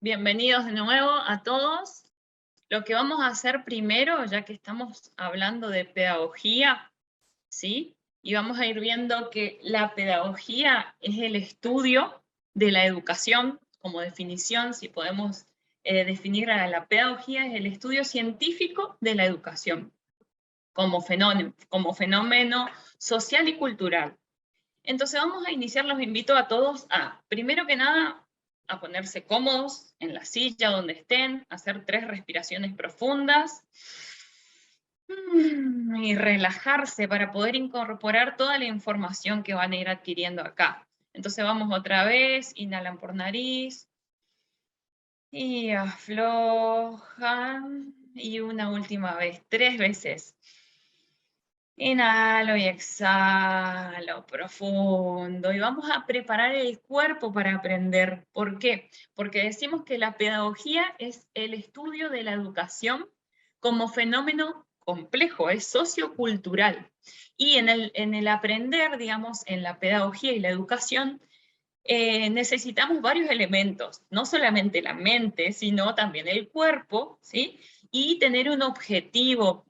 Bienvenidos de nuevo a todos. Lo que vamos a hacer primero, ya que estamos hablando de pedagogía, ¿sí? Y vamos a ir viendo que la pedagogía es el estudio de la educación, como definición, si podemos definir a la pedagogía, es el estudio científico de la educación, como fenómeno social y cultural. Entonces vamos a iniciar, los invito a todos a, primero que nada, a ponerse cómodos en la silla donde estén, hacer 3 respiraciones profundas y relajarse para poder incorporar toda la información que van a ir adquiriendo acá. Entonces vamos otra vez, inhalan por nariz y aflojan. Y una última vez, 3 veces. Inhalo y exhalo profundo y vamos a preparar el cuerpo para aprender. ¿Por qué? Porque decimos que la pedagogía es el estudio de la educación como fenómeno complejo, es sociocultural. Y en el aprender, digamos, en la pedagogía y la educación, necesitamos varios elementos, no solamente la mente, sino también el cuerpo, ¿sí? Y tener un objetivo,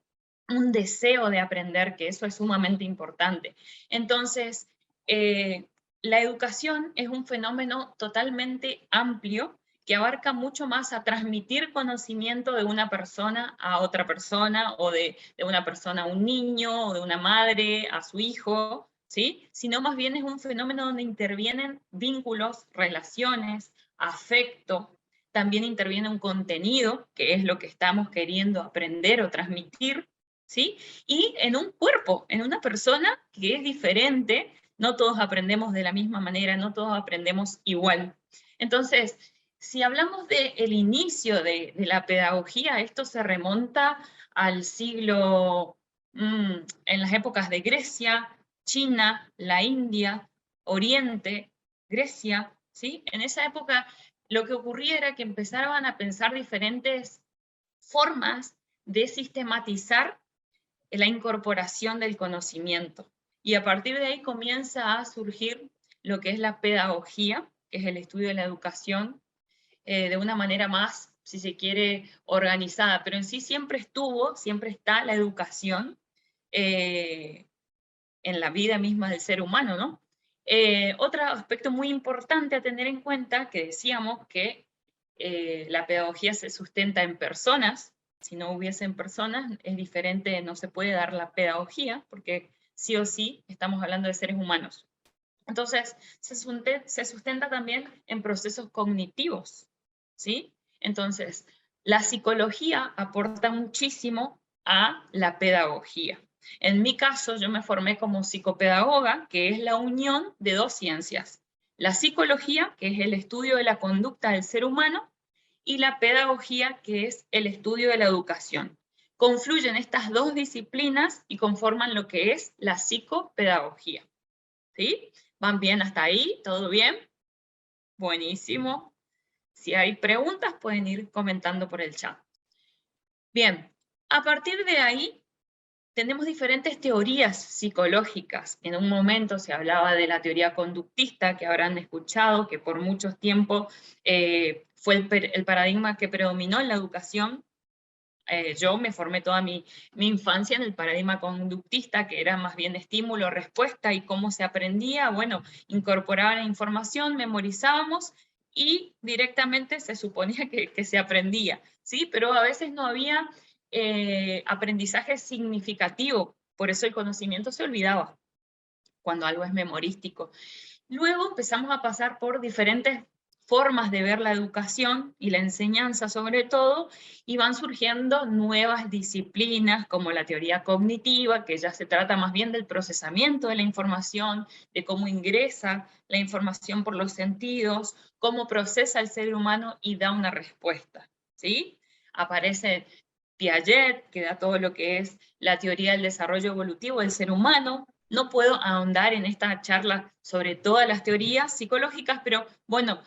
un deseo de aprender, que eso es sumamente importante. Entonces, la educación es un fenómeno totalmente amplio que abarca mucho más a transmitir conocimiento de una persona a otra persona, o de una persona a un niño, o de una madre a su hijo, ¿sí? Sino más bien es un fenómeno donde intervienen vínculos, relaciones, afecto, también interviene un contenido, que es lo que estamos queriendo aprender o transmitir, ¿sí? Y en un cuerpo, en una persona que es diferente, no todos aprendemos de la misma manera, no todos aprendemos igual. Entonces, si hablamos del inicio de la pedagogía, esto se remonta al siglo, en las épocas de Grecia, China, la India, Oriente, Grecia, ¿sí? En esa época lo que ocurría era que empezaban a pensar diferentes formas de sistematizar la incorporación del conocimiento. Y a partir de ahí comienza a surgir lo que es la pedagogía, que es el estudio de la educación, de una manera más, si se quiere, organizada, pero en sí siempre estuvo, siempre está la educación eh, en la vida misma del ser humano, ¿no? Otro aspecto muy importante a tener en cuenta, que decíamos que la pedagogía se sustenta en personas. Si no hubiesen personas, es diferente, no se puede dar la pedagogía, porque sí o sí estamos hablando de seres humanos. Entonces, se sustenta también en procesos cognitivos, ¿sí? Entonces, la psicología aporta muchísimo a la pedagogía. En mi caso, yo me formé como psicopedagoga, que es la unión de 2 ciencias. La psicología, que es el estudio de la conducta del ser humano, y la pedagogía, que es el estudio de la educación. Confluyen estas 2 disciplinas y conforman lo que es la psicopedagogía. ¿Sí? ¿Van bien hasta ahí? ¿Todo bien? Buenísimo. Si hay preguntas, pueden ir comentando por el chat. Bien, a partir de ahí tenemos diferentes teorías psicológicas. En un momento se hablaba de la teoría conductista, que habrán escuchado, que por mucho tiempo fue el paradigma que predominó en la educación. Yo me formé toda mi infancia en el paradigma conductista, que era más bien estímulo, respuesta, y cómo se aprendía. Bueno, incorporaba la información, memorizábamos y directamente se suponía que se aprendía, ¿sí? Pero a veces no había aprendizaje significativo, por eso el conocimiento se olvidaba cuando algo es memorístico. Luego empezamos a pasar por diferentes formas de ver la educación y la enseñanza sobre todo, y van surgiendo nuevas disciplinas como la teoría cognitiva, que ya se trata más bien del procesamiento de la información, de cómo ingresa la información por los sentidos, cómo procesa el ser humano y da una respuesta, ¿sí? Aparece Piaget, que da todo lo que es la teoría del desarrollo evolutivo del ser humano. No puedo ahondar en esta charla sobre todas las teorías psicológicas, pero bueno,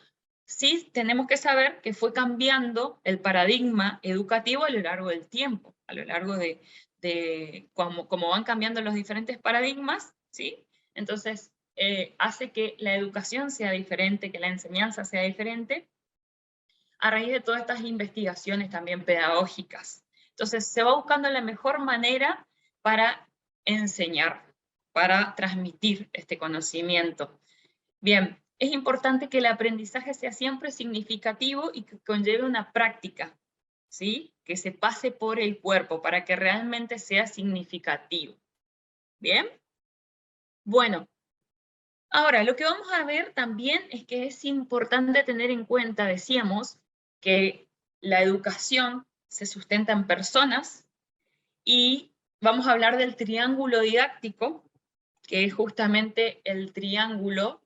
sí tenemos que saber que fue cambiando el paradigma educativo a lo largo del tiempo, a lo largo de cómo van cambiando los diferentes paradigmas, ¿sí? Entonces, hace que la educación sea diferente, que la enseñanza sea diferente. a raíz de todas estas investigaciones también pedagógicas. Entonces se va buscando la mejor manera para enseñar, para transmitir este conocimiento. Bien, es importante que el aprendizaje sea siempre significativo y que conlleve una práctica, ¿sí? Que se pase por el cuerpo para que realmente sea significativo. ¿Bien? Bueno, ahora lo que vamos a ver también es que es importante tener en cuenta, decíamos, que la educación se sustenta en personas y vamos a hablar del triángulo didáctico, que es justamente el triángulo,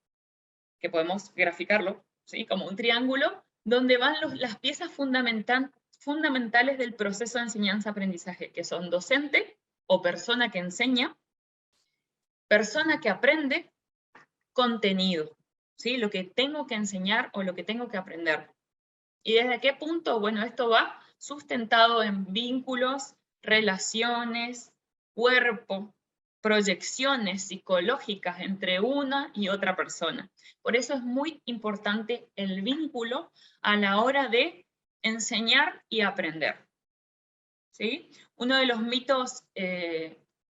que podemos graficarlo, ¿sí? Como un triángulo, donde van las piezas fundamentales del proceso de enseñanza-aprendizaje, que son docente o persona que enseña, persona que aprende, contenido, ¿sí? Lo que tengo que enseñar o lo que tengo que aprender. ¿Y desde qué punto? Bueno, esto va sustentado en vínculos, relaciones, cuerpo, proyecciones psicológicas entre una y otra persona. Por eso es muy importante el vínculo a la hora de enseñar y aprender. ¿Sí? Uno de los mitos,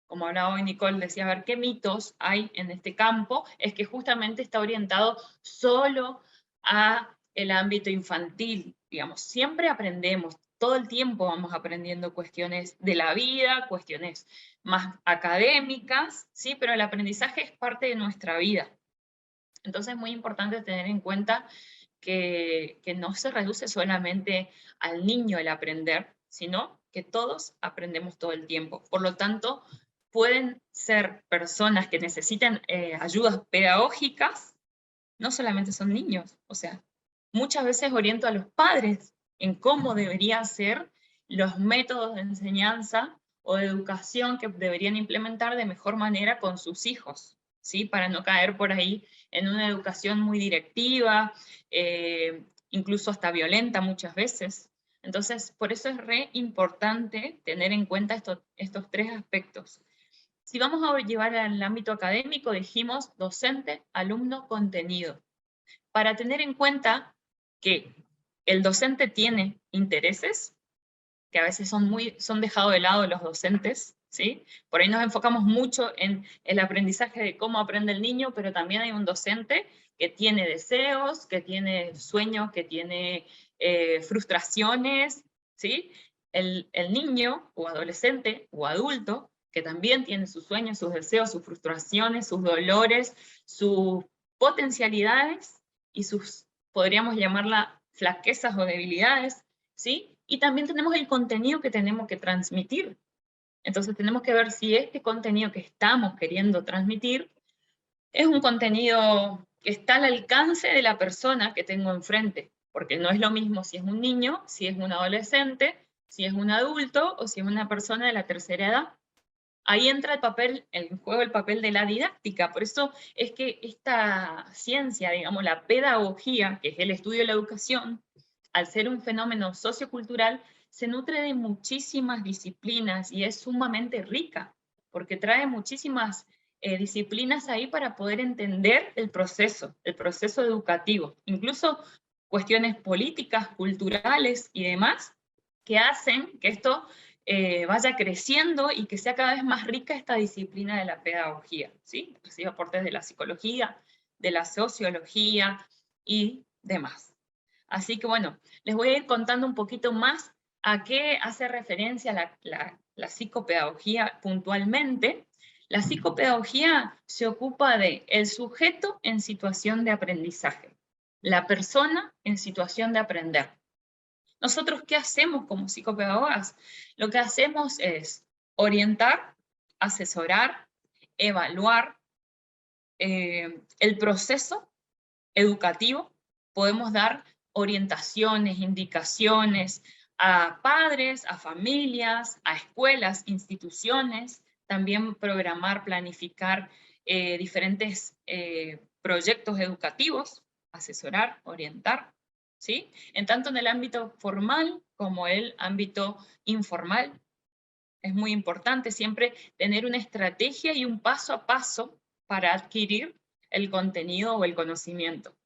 como hablaba hoy Nicole, decía, a ver, ¿qué mitos hay en este campo? Es que justamente está orientado solo a el ámbito infantil, digamos, siempre aprendemos, todo el tiempo vamos aprendiendo cuestiones de la vida, cuestiones más académicas, ¿sí? Pero el aprendizaje es parte de nuestra vida. Entonces es muy importante tener en cuenta que no se reduce solamente al niño el aprender, sino que todos aprendemos todo el tiempo. Por lo tanto, pueden ser personas que necesiten ayudas pedagógicas, no solamente son niños, o sea, muchas veces oriento a los padres en cómo deberían ser los métodos de enseñanza o de educación que deberían implementar de mejor manera con sus hijos, ¿sí? Para no caer por ahí en una educación muy directiva, incluso hasta violenta muchas veces. Entonces, por eso es re importante tener en cuenta estos tres aspectos. Si vamos a llevar al ámbito académico, dijimos docente, alumno, contenido. Para tener en cuenta que el docente tiene intereses, que a veces son dejados de lado los docentes, ¿sí? Por ahí nos enfocamos mucho en el aprendizaje de cómo aprende el niño, pero también hay un docente que tiene deseos, que tiene sueños, que tiene frustraciones, ¿sí? El niño o adolescente o adulto que también tiene sus sueños, sus deseos, sus frustraciones, sus dolores, sus potencialidades y sus, podríamos llamarla, flaquezas o debilidades, ¿sí? Y también tenemos el contenido que tenemos que transmitir. Entonces tenemos que ver si este contenido que estamos queriendo transmitir es un contenido que está al alcance de la persona que tengo enfrente, porque no es lo mismo si es un niño, si es un adolescente, si es un adulto o si es una persona de la tercera edad. Ahí entra en juego el papel de la didáctica. Por eso es que esta ciencia, digamos, la pedagogía, que es el estudio de la educación, al ser un fenómeno sociocultural, se nutre de muchísimas disciplinas y es sumamente rica, porque trae muchísimas disciplinas ahí para poder entender el proceso educativo, incluso cuestiones políticas, culturales y demás, que hacen que esto vaya creciendo y que sea cada vez más rica esta disciplina de la pedagogía, ¿sí? Recibe aportes de la psicología, de la sociología y demás. Así que bueno, les voy a ir contando un poquito más a qué hace referencia la psicopedagogía puntualmente. La psicopedagogía se ocupa de el sujeto en situación de aprendizaje, la persona en situación de aprender. ¿Nosotros qué hacemos como psicopedagogas? Lo que hacemos es orientar, asesorar, evaluar el proceso educativo. Podemos dar orientaciones, indicaciones a padres, a familias, a escuelas, instituciones, también programar, planificar diferentes proyectos educativos, asesorar, orientar, ¿sí? En tanto en el ámbito formal como el ámbito informal. Es muy importante siempre tener una estrategia y un paso a paso para adquirir el contenido o el conocimiento.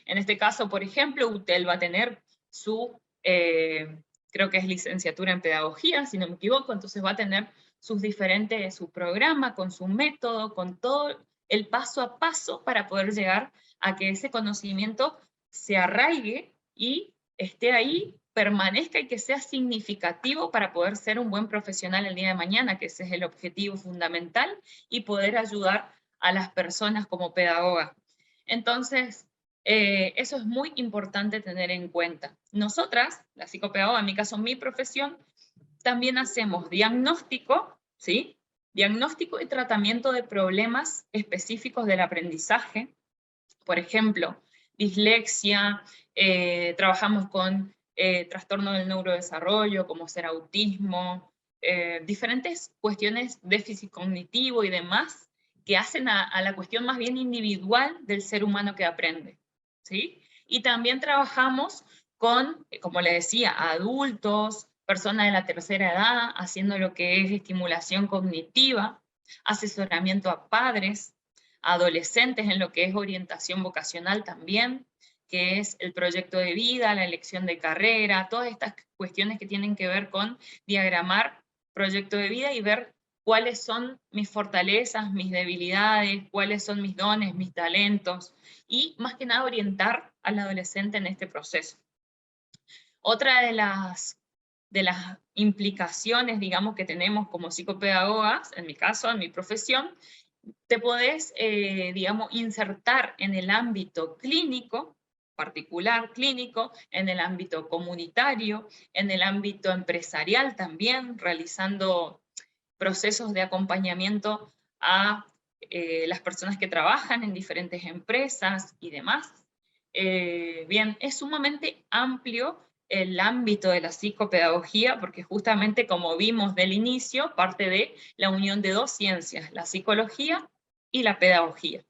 En este caso, por ejemplo, usted va a tener su, creo que es licenciatura en pedagogía, si no me equivoco, entonces va a tener su programa, con su método, con todo el paso a paso para poder llegar a que ese conocimiento se arraigue y esté ahí, permanezca y que sea significativo para poder ser un buen profesional el día de mañana, que ese es el objetivo fundamental, y poder ayudar a las personas como pedagoga. Entonces, eso es muy importante tener en cuenta. Nosotras, la psicopedagoga, en mi caso, mi profesión, también hacemos diagnóstico, ¿sí? Diagnóstico y tratamiento de problemas específicos del aprendizaje. Por ejemplo, dislexia, trabajamos con trastorno del neurodesarrollo, como ser autismo, diferentes cuestiones, déficit cognitivo y demás, que hacen a la cuestión más bien individual del ser humano que aprende, ¿sí? Y también trabajamos con, como les decía, adultos, personas de la tercera edad, haciendo lo que es estimulación cognitiva, asesoramiento a padres, adolescentes en lo que es orientación vocacional también, que es el proyecto de vida, la elección de carrera, todas estas cuestiones que tienen que ver con diagramar proyecto de vida y ver cuáles son mis fortalezas, mis debilidades, cuáles son mis dones, mis talentos, y más que nada orientar al adolescente en este proceso. Otra de las implicaciones, digamos, que tenemos como psicopedagogas, en mi caso, en mi profesión, te podés, digamos, insertar en el ámbito clínico, particular clínico, en el ámbito comunitario, en el ámbito empresarial también, realizando procesos de acompañamiento a las personas que trabajan en diferentes empresas y demás. Bien, es sumamente amplio el ámbito de la psicopedagogía, porque justamente como vimos del inicio, parte de la unión de dos ciencias, la psicología y la pedagogía.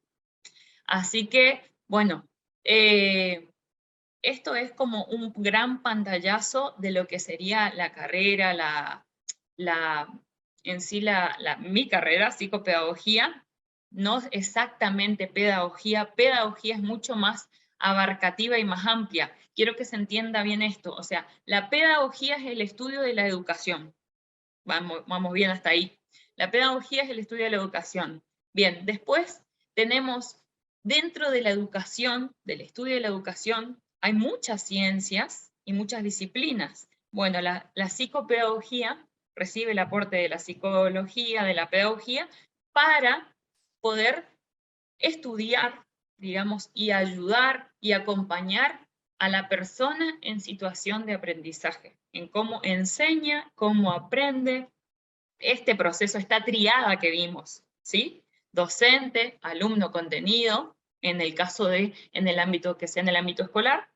Así que, bueno, esto es como un gran pantallazo de lo que sería la carrera, en sí mi carrera, psicopedagogía, no exactamente pedagogía, pedagogía es mucho más abarcativa y más amplia. Quiero que se entienda bien esto, o sea, la pedagogía es el estudio de la educación. Vamos bien hasta ahí. La pedagogía es el estudio de la educación. Bien, después tenemos dentro de la educación, del estudio de la educación, hay muchas ciencias y muchas disciplinas. Bueno, la psicopedagogía recibe el aporte de la psicología, de la pedagogía, para poder estudiar, digamos, y ayudar y acompañar a la persona en situación de aprendizaje, en cómo enseña, cómo aprende, este proceso, esta triada que vimos, ¿sí? Docente, alumno, contenido, en el caso de, en el ámbito que sea en el ámbito escolar,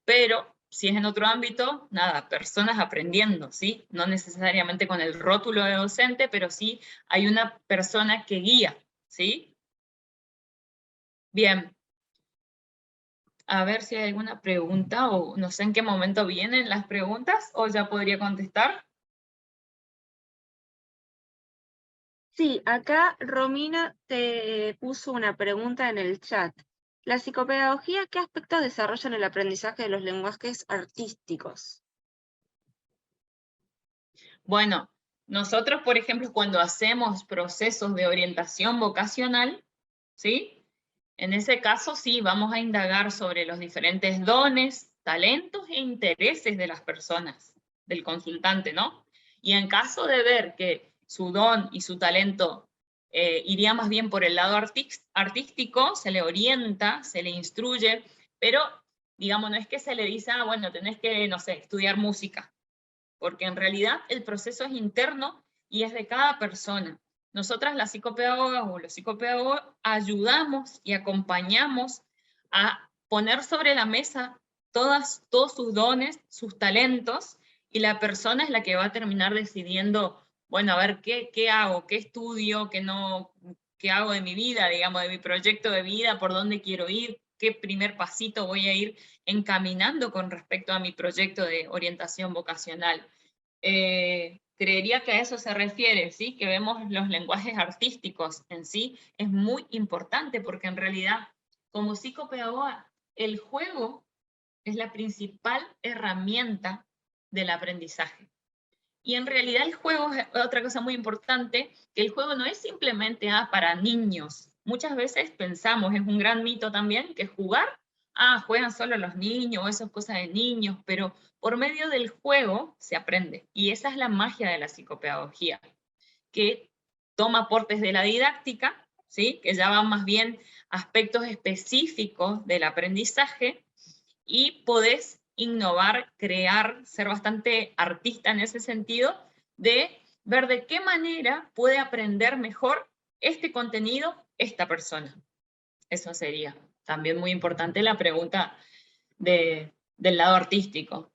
pero si es en otro ámbito, nada, personas aprendiendo, ¿sí? No necesariamente con el rótulo de docente, pero sí hay una persona que guía, ¿sí? Bien, a ver si hay alguna pregunta, o no sé en qué momento vienen las preguntas, o ya podría contestar. Sí, acá Romina te puso una pregunta en el chat. ¿La psicopedagogía qué aspectos desarrolla en el aprendizaje de los lenguajes artísticos? Bueno, nosotros, por ejemplo, cuando hacemos procesos de orientación vocacional, ¿sí? En ese caso, sí, vamos a indagar sobre los diferentes dones, talentos e intereses de las personas, del consultante, ¿no? Y en caso de ver que su don y su talento iría más bien por el lado artístico, se le orienta, se le instruye, pero, digamos, no es que se le dice, ah, bueno, tenés que, no sé, estudiar música, porque en realidad el proceso es interno y es de cada persona. Nosotras, las psicopedagogas o los psicopedagogos, ayudamos y acompañamos a poner sobre la mesa todos sus dones, sus talentos, y la persona es la que va a terminar decidiendo, bueno, a ver, ¿qué hago? ¿Qué estudio? ¿Qué hago de mi vida, digamos, de mi proyecto de vida? ¿Por dónde quiero ir? ¿Qué primer pasito voy a ir encaminando con respecto a mi proyecto de orientación vocacional? Creería que a eso se refiere, ¿sí? Que vemos los lenguajes artísticos en sí, es muy importante porque en realidad, como psicopedagoga, el juego es la principal herramienta del aprendizaje. Y en realidad el juego es otra cosa muy importante, que el juego no es simplemente para niños. Muchas veces pensamos, es un gran mito también, que jugar, juegan solo los niños, o eso es cosa de niños, pero por medio del juego se aprende. Y esa es la magia de la psicopedagogía, que toma aportes de la didáctica, ¿sí? Que ya van más bien aspectos específicos del aprendizaje, y podés innovar, crear, ser bastante artista en ese sentido, de ver de qué manera puede aprender mejor este contenido esta persona. Eso sería también muy importante la pregunta del lado artístico.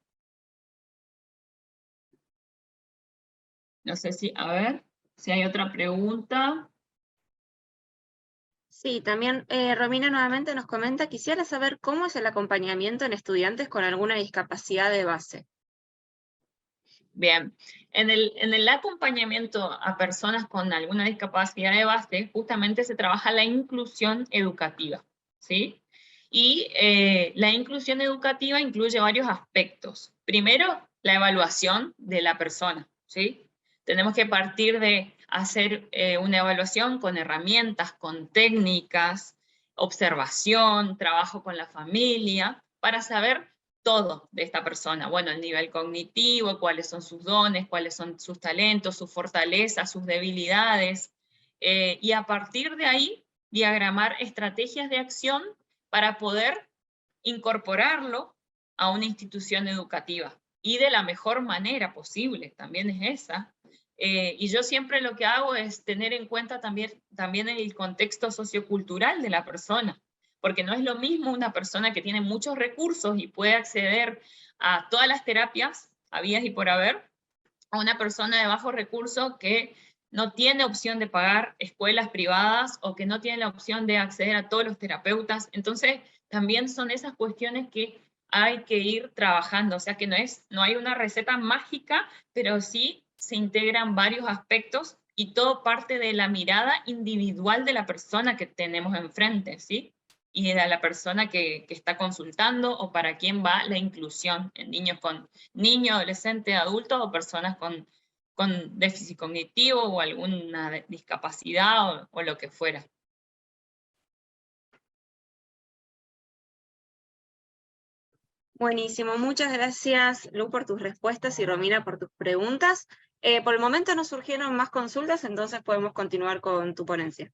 No sé si, a ver, si hay otra pregunta. Sí, también Romina nuevamente nos comenta, quisiera saber cómo es el acompañamiento en estudiantes con alguna discapacidad de base. Bien, en el acompañamiento a personas con alguna discapacidad de base, justamente se trabaja la inclusión educativa, ¿sí? Y la inclusión educativa incluye varios aspectos. Primero, la evaluación de la persona, ¿sí? Tenemos que partir de hacer una evaluación con herramientas, con técnicas, observación, trabajo con la familia, para saber todo de esta persona. Bueno, el nivel cognitivo, cuáles son sus dones, cuáles son sus talentos, sus fortalezas, sus debilidades, y a partir de ahí diagramar estrategias de acción para poder incorporarlo a una institución educativa y de la mejor manera posible, también es esa. Y yo siempre lo que hago es tener en cuenta también el contexto sociocultural de la persona, porque no es lo mismo una persona que tiene muchos recursos y puede acceder a todas las terapias habidas y por haber, a una persona de bajos recursos que no tiene opción de pagar escuelas privadas o que no tiene la opción de acceder a todos los terapeutas. Entonces, también son esas cuestiones que hay que ir trabajando, o sea que no hay una receta mágica, pero sí se integran varios aspectos y todo parte de la mirada individual de la persona que tenemos enfrente, ¿sí? Y de la persona que está consultando o para quién va la inclusión en niños, adolescentes, adultos o personas con déficit cognitivo o alguna discapacidad o lo que fuera. Buenísimo, muchas gracias Lu por tus respuestas y Romina por tus preguntas. Por el momento no surgieron más consultas, entonces podemos continuar con tu ponencia.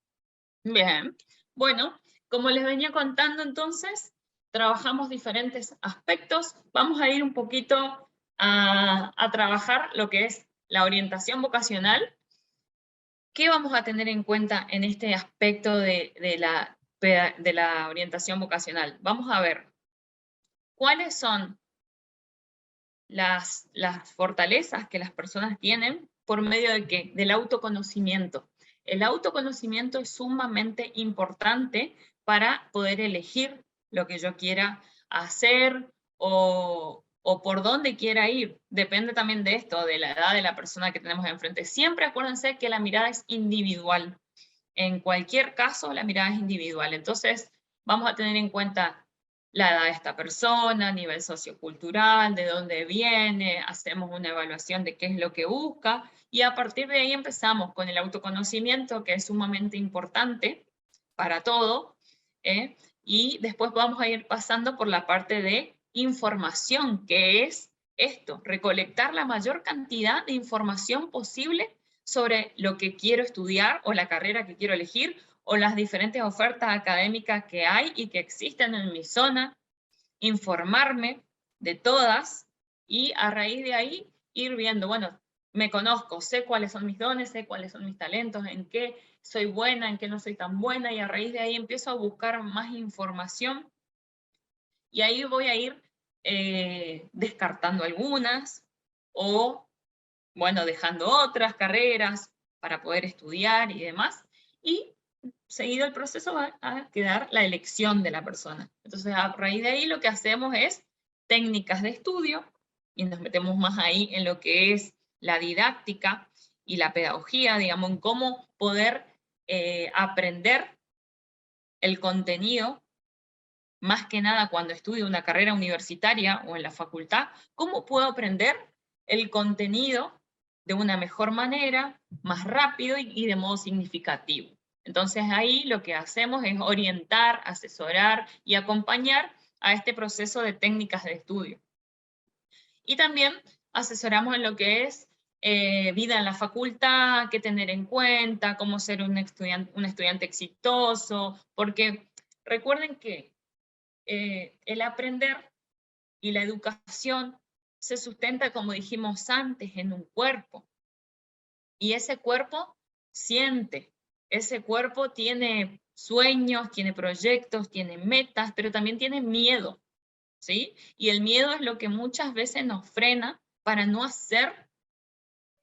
Bien, bueno, como les venía contando entonces, trabajamos diferentes aspectos. Vamos a ir un poquito a trabajar lo que es la orientación vocacional. ¿Qué vamos a tener en cuenta en este aspecto de la orientación vocacional? Vamos a ver cuáles son las fortalezas que las personas tienen por medio de qué? Del autoconocimiento. El autoconocimiento es sumamente importante para poder elegir lo que yo quiera hacer o por dónde quiera ir. Depende también de esto, de la edad de la persona que tenemos enfrente. Siempre acuérdense que la mirada es individual. En cualquier caso, la mirada es individual. Entonces, vamos a tener en cuenta la edad de esta persona, nivel sociocultural, de dónde viene, hacemos una evaluación de qué es lo que busca, y a partir de ahí empezamos con el autoconocimiento, que es sumamente importante para todo, y después vamos a ir pasando por la parte de información, que es esto, recolectar la mayor cantidad de información posible sobre lo que quiero estudiar o la carrera que quiero elegir o las diferentes ofertas académicas que hay y que existen en mi zona, informarme de todas y a raíz de ahí ir viendo, bueno, me conozco, sé cuáles son mis dones, sé cuáles son mis talentos, en qué soy buena, en qué no soy tan buena, y a raíz de ahí empiezo a buscar más información y ahí voy a ir descartando algunas o, bueno, dejando otras carreras para poder estudiar y demás. Y seguido el proceso va a quedar la elección de la persona. Entonces, a raíz de ahí lo que hacemos es técnicas de estudio y nos metemos más ahí en lo que es la didáctica y la pedagogía, digamos, en cómo poder aprender el contenido más que nada cuando estudio una carrera universitaria o en la facultad, ¿cómo puedo aprender el contenido de una mejor manera, más rápido y de modo significativo? Entonces ahí lo que hacemos es orientar, asesorar y acompañar a este proceso de técnicas de estudio. Y también asesoramos en lo que es vida en la facultad, qué tener en cuenta, cómo ser un estudiante exitoso, porque recuerden que el aprender y la educación se sustenta, como dijimos antes, en un cuerpo. Y ese cuerpo siente, ese cuerpo tiene sueños, tiene proyectos, tiene metas, pero también tiene miedo, ¿sí? Y el miedo es lo que muchas veces nos frena para no hacer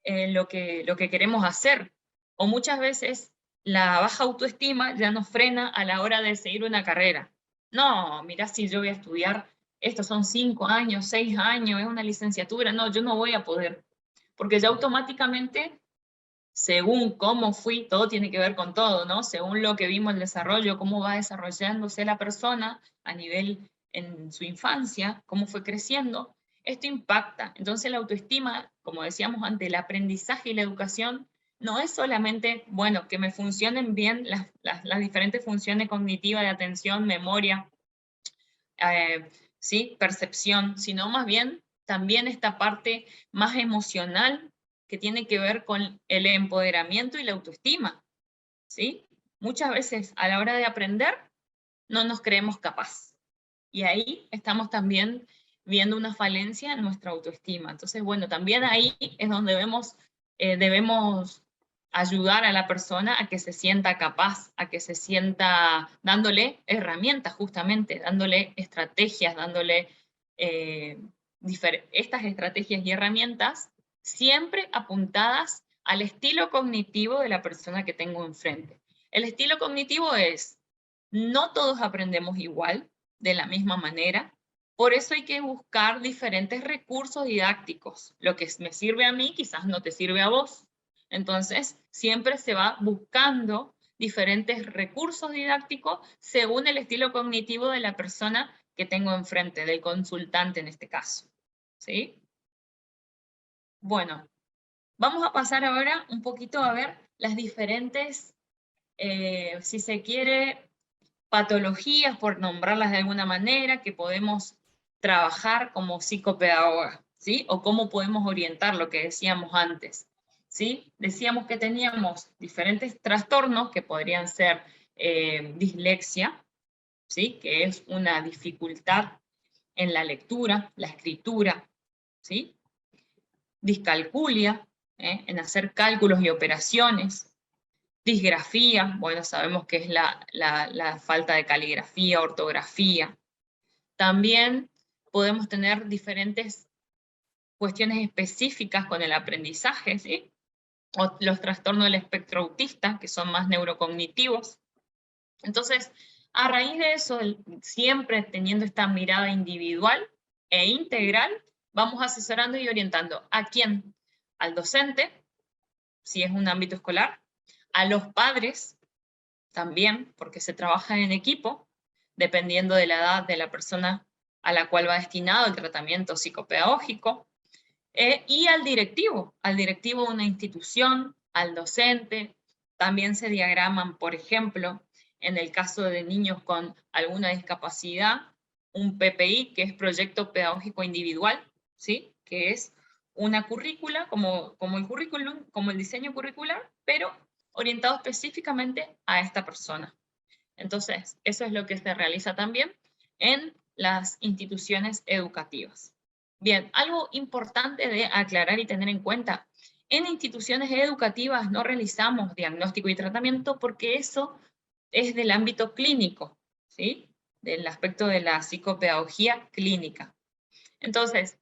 lo que queremos hacer. O muchas veces la baja autoestima ya nos frena a la hora de seguir una carrera. No, mira, si yo voy a estudiar, estos son 5 años, 6 años, es una licenciatura, no, yo no voy a poder. Porque ya automáticamente, según cómo fui, todo tiene que ver con todo, ¿no? Según lo que vimos el desarrollo, cómo va desarrollándose la persona a nivel en su infancia, cómo fue creciendo, esto impacta. Entonces la autoestima, como decíamos antes, el aprendizaje y la educación no es solamente, bueno, que me funcionen bien las diferentes funciones cognitivas de atención, memoria, ¿sí? Percepción, sino más bien también esta parte más emocional que tiene que ver con el empoderamiento y la autoestima, ¿sí? Muchas veces a la hora de aprender no nos creemos capaz. Y ahí estamos también viendo una falencia en nuestra autoestima. Entonces, bueno, también ahí es donde debemos ayudar a la persona a que se sienta capaz, a que se sienta dándole herramientas justamente, dándole estrategias, dándole estas estrategias y herramientas siempre apuntadas al estilo cognitivo de la persona que tengo enfrente. El estilo cognitivo es, no todos aprendemos igual, de la misma manera, por eso hay que buscar diferentes recursos didácticos. Lo que me sirve a mí quizás no te sirve a vos. Entonces, siempre se va buscando diferentes recursos didácticos según el estilo cognitivo de la persona que tengo enfrente, del consultante en este caso. ¿Sí? Bueno, vamos a pasar ahora un poquito a ver las diferentes, si se quiere, patologías, por nombrarlas de alguna manera, que podemos trabajar como psicopedagoga, ¿sí? O cómo podemos orientar lo que decíamos antes, ¿sí? Decíamos que teníamos diferentes trastornos que podrían ser dislexia, ¿sí? Que es una dificultad en la lectura, la escritura, ¿sí? Discalculia, en hacer cálculos y operaciones. Disgrafía, bueno, sabemos que es la falta de caligrafía, ortografía. También podemos tener diferentes cuestiones específicas con el aprendizaje, ¿sí? O los trastornos del espectro autista, que son más neurocognitivos. Entonces, a raíz de eso, siempre teniendo esta mirada individual e integral, vamos asesorando y orientando. ¿A quién? Al docente, si es un ámbito escolar, a los padres también, porque se trabaja en equipo, dependiendo de la edad de la persona a la cual va destinado el tratamiento psicopedagógico, y al directivo de una institución, al docente. También se diagraman, por ejemplo, en el caso de niños con alguna discapacidad, un PPI, que es Proyecto Pedagógico Individual, ¿sí? Que es una currícula, como el currículum, como el diseño curricular, pero orientado específicamente a esta persona. Entonces, eso es lo que se realiza también en las instituciones educativas. Bien, algo importante de aclarar y tener en cuenta, en instituciones educativas no realizamos diagnóstico y tratamiento porque eso es del ámbito clínico, ¿sí? Del aspecto de la psicopedagogía clínica. Entonces,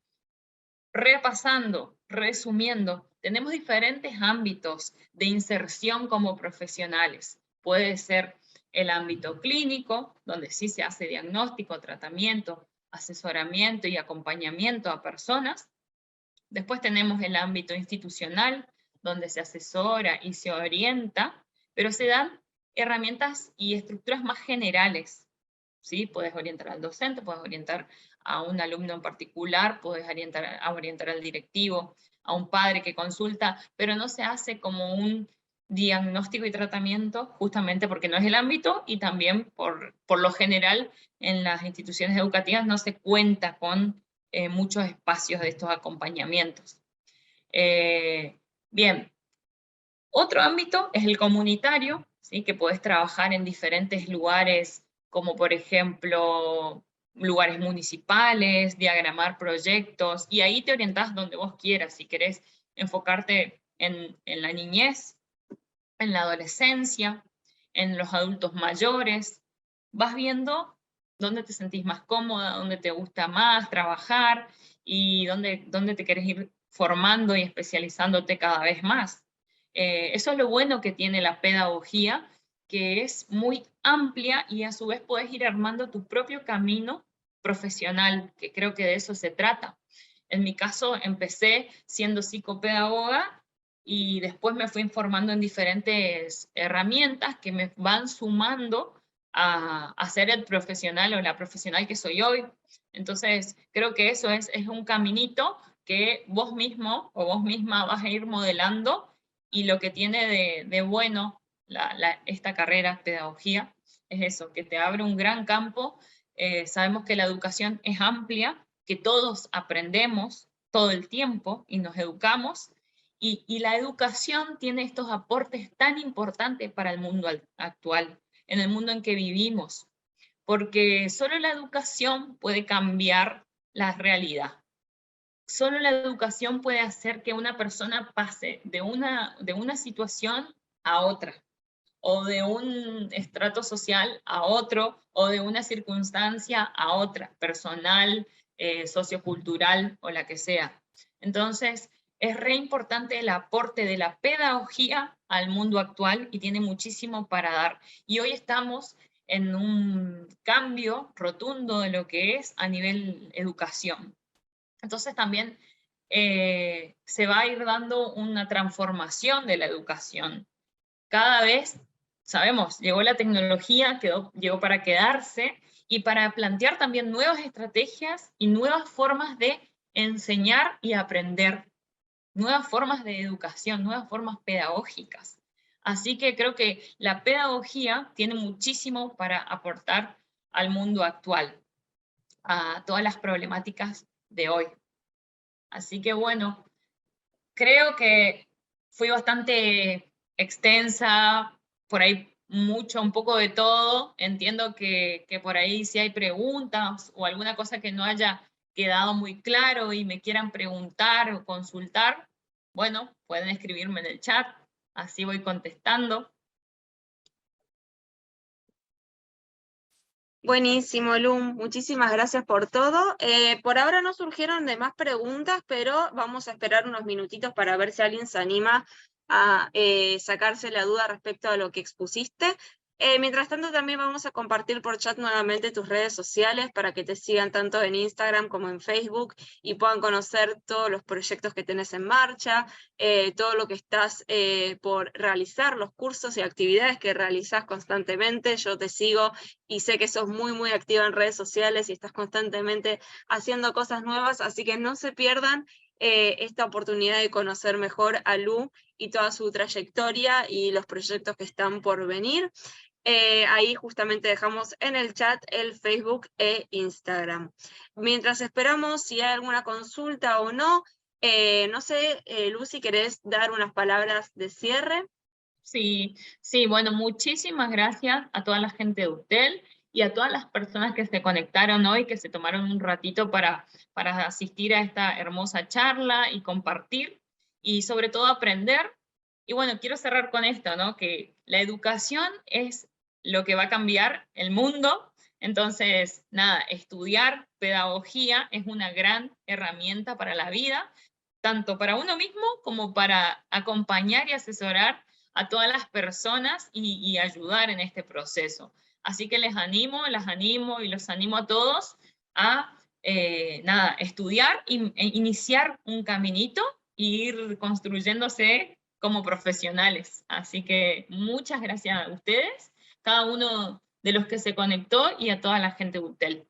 repasando, resumiendo, tenemos diferentes ámbitos de inserción como profesionales. Puede ser el ámbito clínico, donde sí se hace diagnóstico, tratamiento, asesoramiento y acompañamiento a personas. Después tenemos el ámbito institucional, donde se asesora y se orienta, pero se dan herramientas y estructuras más generales, ¿sí? Puedes orientar al docente, puedes orientar a un alumno en particular, puedes orientar al directivo, a un padre que consulta, pero no se hace como un diagnóstico y tratamiento justamente porque no es el ámbito y también por lo general en las instituciones educativas no se cuenta con muchos espacios de estos acompañamientos. Bien, otro ámbito es el comunitario, ¿sí? Que puedes trabajar en diferentes lugares, como por ejemplo lugares municipales, diagramar proyectos, y ahí te orientás donde vos quieras. Si querés enfocarte en la niñez, en la adolescencia, en los adultos mayores, vas viendo dónde te sentís más cómoda, dónde te gusta más trabajar y dónde te querés ir formando y especializándote cada vez más. Eso es lo bueno que tiene la pedagogía, que es muy amplia y a su vez puedes ir armando tu propio camino profesional, que creo que de eso se trata. En mi caso, empecé siendo psicopedagoga y después me fui informando en diferentes herramientas que me van sumando a ser el profesional o la profesional que soy hoy. Entonces, creo que eso es un caminito que vos mismo o vos misma vas a ir modelando y lo que tiene de bueno esta carrera, pedagogía, es eso, que te abre un gran campo. Sabemos que la educación es amplia, que todos aprendemos todo el tiempo y nos educamos, y la educación tiene estos aportes tan importantes para el mundo actual, en el mundo en que vivimos, porque solo la educación puede cambiar la realidad. Solo la educación puede hacer que una persona pase de una situación a otra, o de un estrato social a otro, o de una circunstancia a otra, personal, sociocultural o la que sea. Entonces, es re importante el aporte de la pedagogía al mundo actual y tiene muchísimo para dar. Y hoy estamos en un cambio rotundo de lo que es a nivel educación. Entonces también se va a ir dando una transformación de la educación. Cada vez, sabemos, llegó la tecnología, llegó para quedarse y para plantear también nuevas estrategias y nuevas formas de enseñar y aprender, nuevas formas de educación, nuevas formas pedagógicas. Así que creo que la pedagogía tiene muchísimo para aportar al mundo actual, a todas las problemáticas de hoy. Así que bueno, creo que fui bastante extensa, por ahí mucho, un poco de todo. Entiendo que por ahí si hay preguntas o alguna cosa que no haya quedado muy claro y me quieran preguntar o consultar, bueno, pueden escribirme en el chat, así voy contestando. Buenísimo, Lu, muchísimas gracias por todo. Por ahora no surgieron demás preguntas, pero vamos a esperar unos minutitos para ver si alguien se anima a sacarse la duda respecto a lo que expusiste. Mientras tanto, también vamos a compartir por chat nuevamente tus redes sociales para que te sigan tanto en Instagram como en Facebook y puedan conocer todos los proyectos que tenés en marcha, todo lo que estás por realizar, los cursos y actividades que realizás constantemente. Yo te sigo y sé que sos muy, muy activa en redes sociales y estás constantemente haciendo cosas nuevas, así que no se pierdan esta oportunidad de conocer mejor a Lu y toda su trayectoria y los proyectos que están por venir. Ahí justamente dejamos en el chat el Facebook e Instagram. Mientras esperamos si hay alguna consulta o no, no sé, Lucy, ¿querés dar unas palabras de cierre? Sí, sí, bueno, muchísimas gracias a toda la gente de UTEL y a todas las personas que se conectaron hoy, que se tomaron un ratito para asistir a esta hermosa charla y compartir y sobre todo aprender. Y bueno, quiero cerrar con esto, ¿no? Que la educación es lo que va a cambiar el mundo. Entonces, nada, estudiar pedagogía es una gran herramienta para la vida, tanto para uno mismo como para acompañar y asesorar a todas las personas y ayudar en este proceso. Así que les animo, las animo y los animo a todos a nada, estudiar e iniciar un caminito e ir construyéndose como profesionales. Así que muchas gracias a ustedes. Cada uno de los que se conectó y a toda la gente de UTEL.